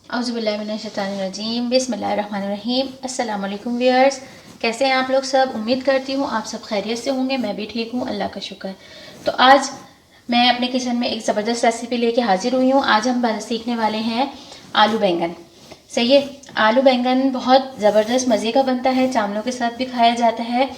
औज़ुबिल्लाहिमिनश्शैतानिर्रजीम बिस्मिल्लाहिर्रहमानिर्रहीम। अस्सलाम वालेकुम व्यूअर्स, कैसे हैं आप लोग सब। उम्मीद करती हूँ आप सब खैरियत से होंगे। मैं भी ठीक हूँ, अल्लाह का शुक्र। तो आज मैं अपने किचन में एक ज़बरदस्त रेसिपी लेके हाजिर हुई हूँ। आज हम सीखने वाले हैं आलू बैंगन। सही है, आलू बैंगन बहुत ज़बरदस्त मज़े का बनता है, चावलों के साथ भी खाया जाता है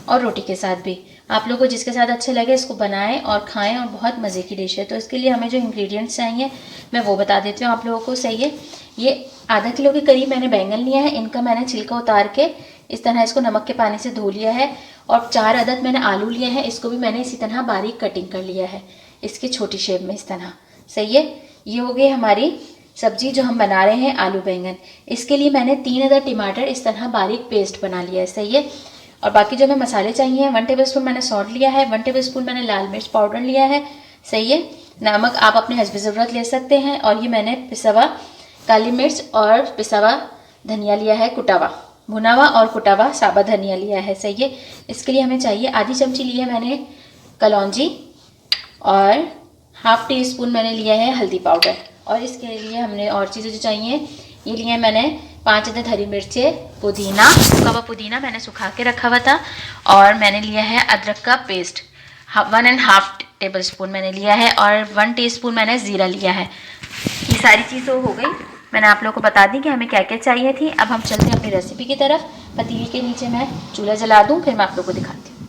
और रोटी के साथ भी। आप लोगों को जिसके साथ अच्छे लगे इसको बनाएं और खाएं, और बहुत मज़े की डिश है। तो इसके लिए हमें जो इंग्रेडिएंट्स चाहिए मैं वो बता देती हूँ आप लोगों को। सही है, ये आधा किलो के करीब मैंने बैंगन लिया है। इनका मैंने छिलका उतार के इस तरह इसको नमक के पानी से धो लिया है। और 4 अदद मैंने आलू लिए हैं, इसको भी मैंने इसी तरह बारीक कटिंग कर लिया है, इसकी छोटी शेप में इस तरह। सही है, ये हो गई हमारी सब्जी जो हम बना रहे हैं आलू बैंगन। इसके लिए मैंने 3 अदद टमाटर इस तरह बारीक पेस्ट बना लिया है। सही है, और बाकी जो हमें मसाले चाहिए 1 टेबल स्पून मैंने सॉल्ट लिया है, 1 टेबल स्पून मैंने लाल मिर्च पाउडर लिया है। सही है, नमक आप अपने हस्ब ज़रूरत ले सकते हैं। और ये मैंने पिसा हुआ काली मिर्च और पिसा हुआ धनिया लिया है, कुटावा भुना हुआ, और कुटावा साबुत धनिया लिया है। सही है, इसके लिए हमें चाहिए आधी चमची लिया मैंने कलौंजी, और हाफ टी स्पून मैंने लिया है हल्दी पाउडर। और इसके लिए हमने और चीज़ें जो चाहिए, ये लिए मैंने 5 अदद हरी मिर्चें, पुदीना, सूखा हुआ पुदीना मैंने सुखा के रखा हुआ था, और मैंने लिया है अदरक का पेस्ट 1.5 टेबल स्पून मैंने लिया है, और 1 टीस्पून मैंने ज़ीरा लिया है। ये सारी चीज़ें हो गई, मैंने आप लोगों को बता दी कि हमें क्या क्या चाहिए थी। अब हम चलते हैं अपनी रेसिपी की तरफ। पतीले के नीचे मैं चूल्हा जला दूँ, फिर मैं आप लोगों को दिखाती हूँ।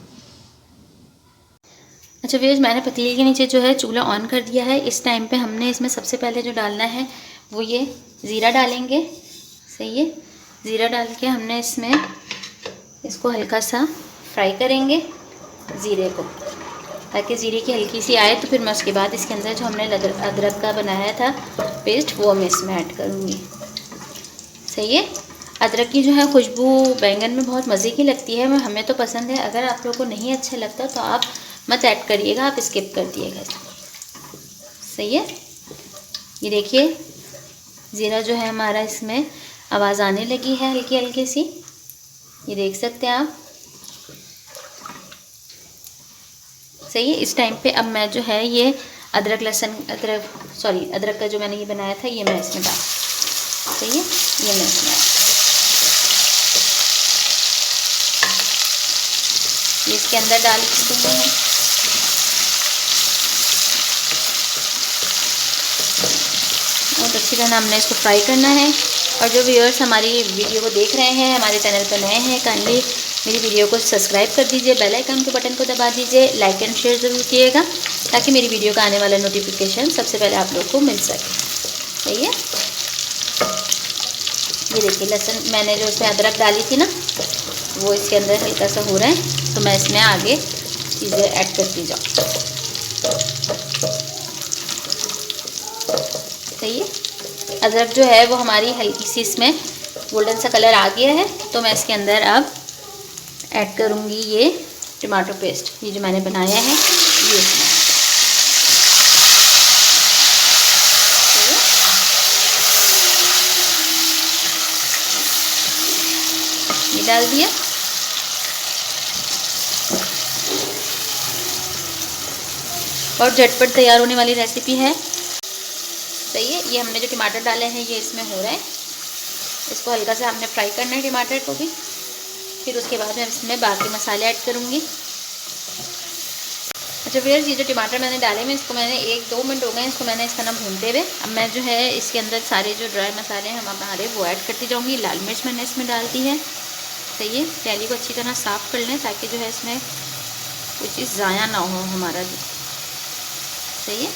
अच्छा व्यूअर्स, मैंने पतीले के नीचे जो है चूल्हा ऑन कर दिया है। इस टाइम पे हमने इसमें सबसे पहले जो डालना है वो ये ज़ीरा डालेंगे। सही है, ज़ीरा डाल के हमने इसमें इसको हल्का सा फ्राई करेंगे ज़ीरे को, ताकि ज़ीरे की हल्की सी आए। तो फिर मैं उसके बाद इसके अंदर जो हमने अदरक का बनाया था पेस्ट वो मैं इसमें ऐड करूँगी। सही है, अदरक की जो है खुशबू बैंगन में बहुत मज़े की लगती है, हमें तो पसंद है। अगर आप लोगों को नहीं अच्छा लगता तो आप मत ऐड करिएगा, आप स्किप कर दिएगा। सही है, ये देखिए ज़ीरा जो है हमारा इसमें आवाज़ आने लगी है हल्की हल्की सी, ये देख सकते हैं आप। सही है, इस टाइम पे अब मैं जो है ये अदरक का जो मैंने ये बनाया था ये मैं इसमें डाल। सही है, ये मैं इसमें ये इसके अंदर डाल देंगे हम। बहुत अच्छी तरह हमने इसको फ्राई करना है। और जो व्यूअर्स हमारी वीडियो को देख रहे हैं, हमारे चैनल पर नए हैं, काइंडली मेरी वीडियो को सब्सक्राइब कर दीजिए, बेल आइकन के बटन को दबा दीजिए, लाइक एंड शेयर ज़रूर कीजिएगा, ताकि मेरी वीडियो का आने वाला नोटिफिकेशन सबसे पहले आप लोग को मिल सके। सही है, ये देखिए लहसुन मैंने जो उसमें अदरक डाली थी ना वो इसके अंदर हल्का सा हो रहा है, तो मैं इसमें आगे चीज़ें ऐड करती जाऊँ। सही है, अदरक जो है वो हमारी हल्की सी इसमें गोल्डन सा कलर आ गया है, तो मैं इसके अंदर अब ऐड करूँगी ये टमाटो पेस्ट, ये जो मैंने बनाया है ये इसमें। ये डाल दिया, और झटपट तैयार होने वाली रेसिपी है। सही है, ये हमने जो टमाटर डाले हैं ये इसमें हो रहा है, इसको हल्का सा हमने फ्राई करना है टमाटर को भी। फिर उसके बाद मैं इसमें बाकी मसाले ऐड करूँगी। अच्छा व्यूअर्स, ये जो टमाटर मैंने डाले में इसको मैंने 1-2 मिनट हो गए इसको मैंने इस तरह भूनते हुए। अब मैं जो है इसके अंदर सारे जो ड्राई मसाले हैं हमारे वो ऐड करती जाऊँगी। लाल मिर्च मैंने इसमें डाल दी है। सही है, प्याली को अच्छी तरह साफ़ कर लें ताकि जो है इसमें कोई चीज़ ज़ाया ना हो हमारा जो। सही है,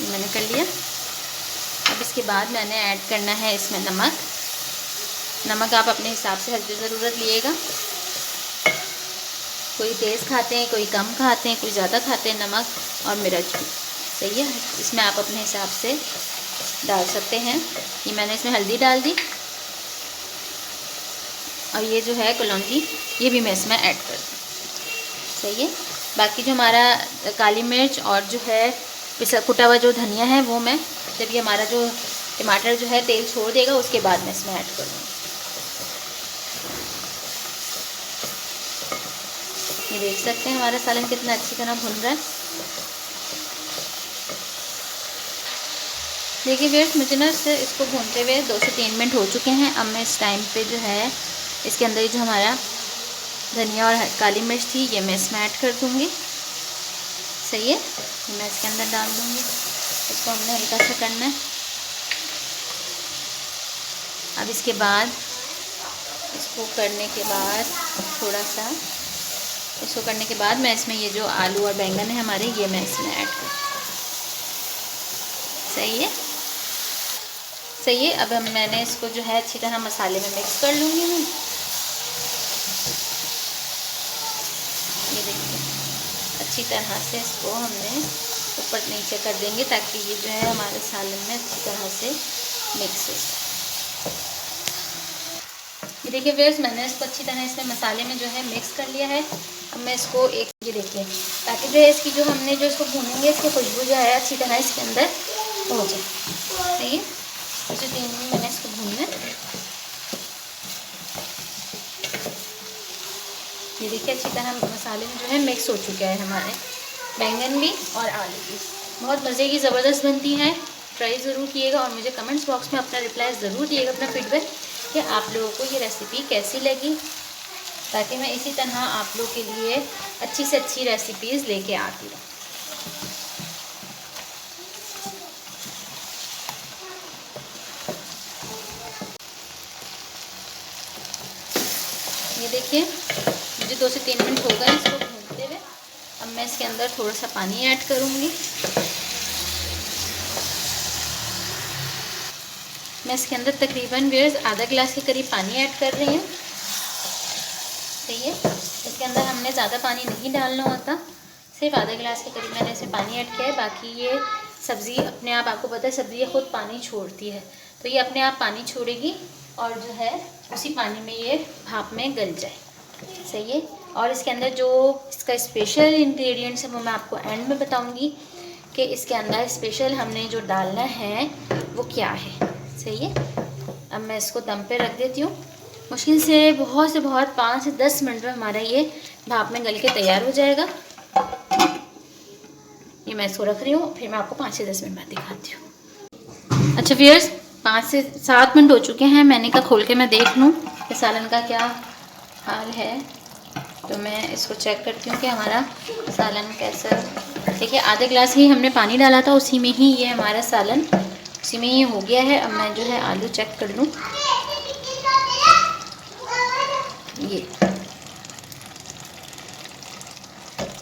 ये मैंने कर लिया। अब इसके बाद मैंने ऐड करना है इसमें नमक। नमक आप अपने हिसाब से हस्ब ज़रूरत लिएगा, कोई तेज़ खाते हैं, कोई कम खाते हैं, कोई ज़्यादा खाते हैं नमक और मिर्च भी। सही है, इसमें आप अपने हिसाब से डाल सकते हैं। ये मैंने इसमें हल्दी डाल दी, और ये जो है कलौंजी ये भी मैं इसमें ऐड कर दूँ। सही है, बाकी जो हमारा काली मिर्च और जो है पिसा कुटा हुआ जो धनिया है वो मैं जब ये हमारा जो टमाटर जो है तेल छोड़ देगा उसके बाद मैं इसमें ऐड करूँगी। ये देख सकते हैं हमारा सालन कितना अच्छी तरह भुन रहा है। देखिए व्यूअर्स, मुझे ना इसको भूनते हुए 2 से 3 मिनट हो चुके हैं। अब मैं इस टाइम पे जो है इसके अंदर जो हमारा धनिया और काली मिर्च थी ये मैं इसमें ऐड कर दूँगी। सही है, ये मैं इसके अंदर डाल दूँगी। इसको हमने हल्का सा करना है। अब इसके बाद इसको करने के बाद थोड़ा सा इसको करने के बाद मैं इसमें ये जो आलू और बैंगन है हमारे ये मैं इसमें ऐड कर। सही है, सही है। अब मैंने इसको जो है अच्छी तरह मसाले में मिक्स कर लूँगी मैं। ये देखिए अच्छी तरह से इसको हमने ऊपर नीचे कर देंगे ताकि ये जो है हमारे सालन में अच्छी तरह से मिक्स हो जाए। ये देखिए व्यूअर्स, मैंने इसको अच्छी तरह इसमें मसाले में जो है मिक्स कर लिया है। अब मैं इसको ये देखिए ताकि जो है इसकी जो हमने जो इसको भूनेंगे इसकी खुशबू जो है अच्छी तरह इसके अंदर हो जाए। सही है, उसी 3 मिनट मैंने इसको भूनना है। ये देखिए अच्छी तरह मसाले में जो है मिक्स हो चुका है हमारे बैंगन भी और आलू भी। बहुत मज़े की ज़बरदस्त बनती है, ट्राई ज़रूर कीजिएगा और मुझे कमेंट्स बॉक्स में अपना रिप्लाई ज़रूर दिएगा, अपना फीडबैक कि आप लोगों को ये रेसिपी कैसी लगी, ताकि मैं इसी तरह आप लोगों के लिए अच्छी से अच्छी रेसिपीज़ लेके आती रहूँ। ये देखिए मुझे 2 से 3 मिनट हो गए इसको भूनते हुए। अब मैं इसके अंदर थोड़ा सा पानी ऐड करूँगी। मैं इसके अंदर तकरीबन व्यूअर्स आधा गिलास के करीब पानी ऐड कर रही हूँ। सही है, इसके अंदर हमने ज़्यादा पानी नहीं डालना होता, सिर्फ आधा गिलास के करीब मैंने इसमें पानी ऐड किया है। बाकी ये सब्ज़ी अपने आप, आपको पता है सब्ज़ी खुद पानी छोड़ती है, तो ये अपने आप पानी छोड़ेगी और जो है उसी पानी में ये भाप में गल जाए। सही है, और इसके अंदर जो इसका स्पेशल इंग्रेडिएंट्स है वो मैं आपको एंड में बताऊँगी कि इसके अंदर स्पेशल हमने जो डालना है वो क्या है। सही है, अब मैं इसको दम पे रख देती हूँ। मुश्किल से बहुत 5 से 10 मिनट में हमारा ये भाप में गल के तैयार हो जाएगा। ये मैं इसको रख रही हूँ, फिर मैं आपको 5 से 10 मिनट बाद दिखाती हूँ। अच्छा व्यूअर्स, 5 से 7 मिनट हो चुके हैं। मैंने कहा खोल के मैं देख लूँ कि सालन का क्या हाल है, तो मैं इसको चेक करती हूँ कि हमारा सालन कैसा। देखिए आधे गिलास ही हमने पानी डाला था, उसी में ही ये हमारा सालन उसी में ये हो गया है। अब मैं जो है आलू चेक कर लूँ।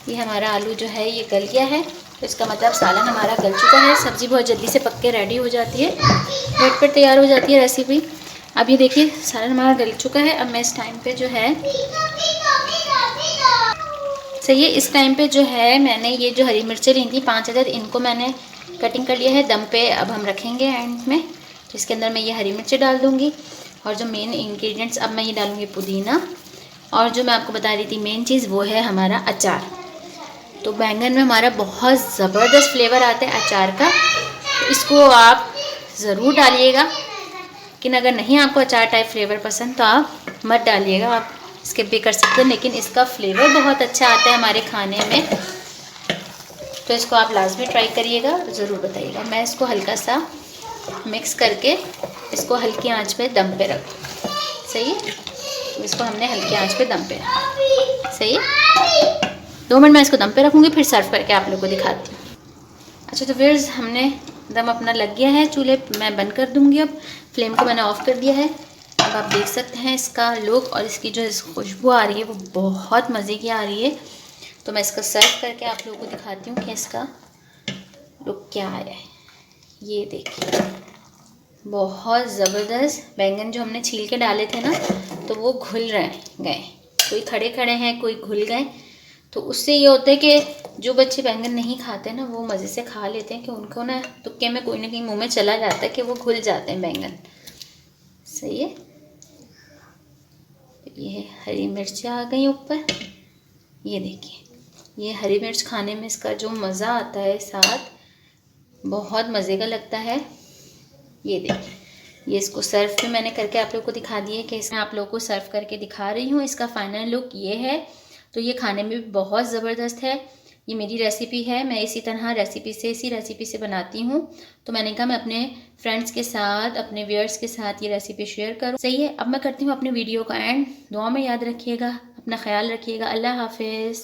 ये हमारा आलू जो है ये गल गया है, तो इसका मतलब सालन हमारा गल चुका है। सब्ज़ी बहुत जल्दी से पक के रेडी हो जाती है, झटपट तैयार हो जाती है रेसिपी। अब ये देखिए सालन हमारा गल चुका है। अब मैं इस टाइम पे जो है सही है, इस टाइम पे जो है मैंने ये जो हरी मिर्चें ली थी 5 अदद, इनको मैंने कटिंग कर लिया है दम पे। अब हम रखेंगे एंड में, तो इसके अंदर मैं ये हरी मिर्चें डाल दूँगी और जो मेन इंग्रेडिएंट्स अब मैं ये डालूँगी पुदीना, और जो मैं आपको बता रही थी मेन चीज़ वो है हमारा अचार। तो बैंगन में हमारा बहुत ज़बरदस्त फ्लेवर आता है अचार का, तो इसको आप ज़रूर डालिएगा। लेकिन अगर नहीं आपको अचार टाइप फ्लेवर पसंद तो आप मत डालिएगा, आप स्किप भी कर सकते हैं, लेकिन इसका फ्लेवर बहुत अच्छा आता है हमारे खाने में, तो इसको आप लाजमी ट्राई करिएगा, ज़रूर बताइएगा। मैं इसको हल्का सा मिक्स करके इसको हल्की आंच पे दम पे रख दूँ। सही है, इसको हमने हल्की आंच पे दम पे रखा। सही है, 2 मिनट मैं इसको दम पे रखूँगी, फिर सर्व करके आप लोगों को दिखाती हूँ। अच्छा तो फिर हमने दम अपना लग गया है, चूल्हे मैं बंद कर दूँगी। अब फ्लेम को मैंने ऑफ़ कर दिया है। अब आप देख सकते हैं इसका लुक और इसकी जो खुशबू आ रही है वो बहुत मज़े की आ रही है। तो मैं इसको सर्व करके आप लोगों को दिखाती हूँ कि इसका लुक क्या आया है। ये देखिए बहुत ज़बरदस्त बैंगन जो हमने छील के डाले थे ना, तो वो घुल रहे गए, कोई खड़े खड़े हैं कोई घुल गए। तो उससे ये होता है कि जो बच्चे बैंगन नहीं खाते ना वो मज़े से खा लेते हैं, कि उनको ना तुक्के में कोई ना कहीं मुंह में चला जाता है कि वो घुल जाते हैं बैंगन। सही है, ये हरी मिर्चें आ गई ऊपर। ये देखिए ये हरी मिर्च खाने में इसका जो मज़ा आता है साथ बहुत मज़े का लगता है। ये देखिए ये इसको सर्व पे मैंने करके आप लोगों को दिखा दिए कि इसमें आप लोगों को सर्व करके दिखा रही हूँ। इसका फाइनल लुक ये है। तो ये खाने में भी बहुत ज़बरदस्त है। ये मेरी रेसिपी है, मैं इसी रेसिपी से बनाती हूँ। तो मैंने कहा मैं अपने फ्रेंड्स के साथ, अपने व्यूअर्स के साथ ये रेसिपी शेयर करूँ। सही है, अब मैं करती हूँ अपनी वीडियो का एंड। दुआ में याद रखिएगा, अपना ख्याल रखिएगा। अल्लाह हाफिज़।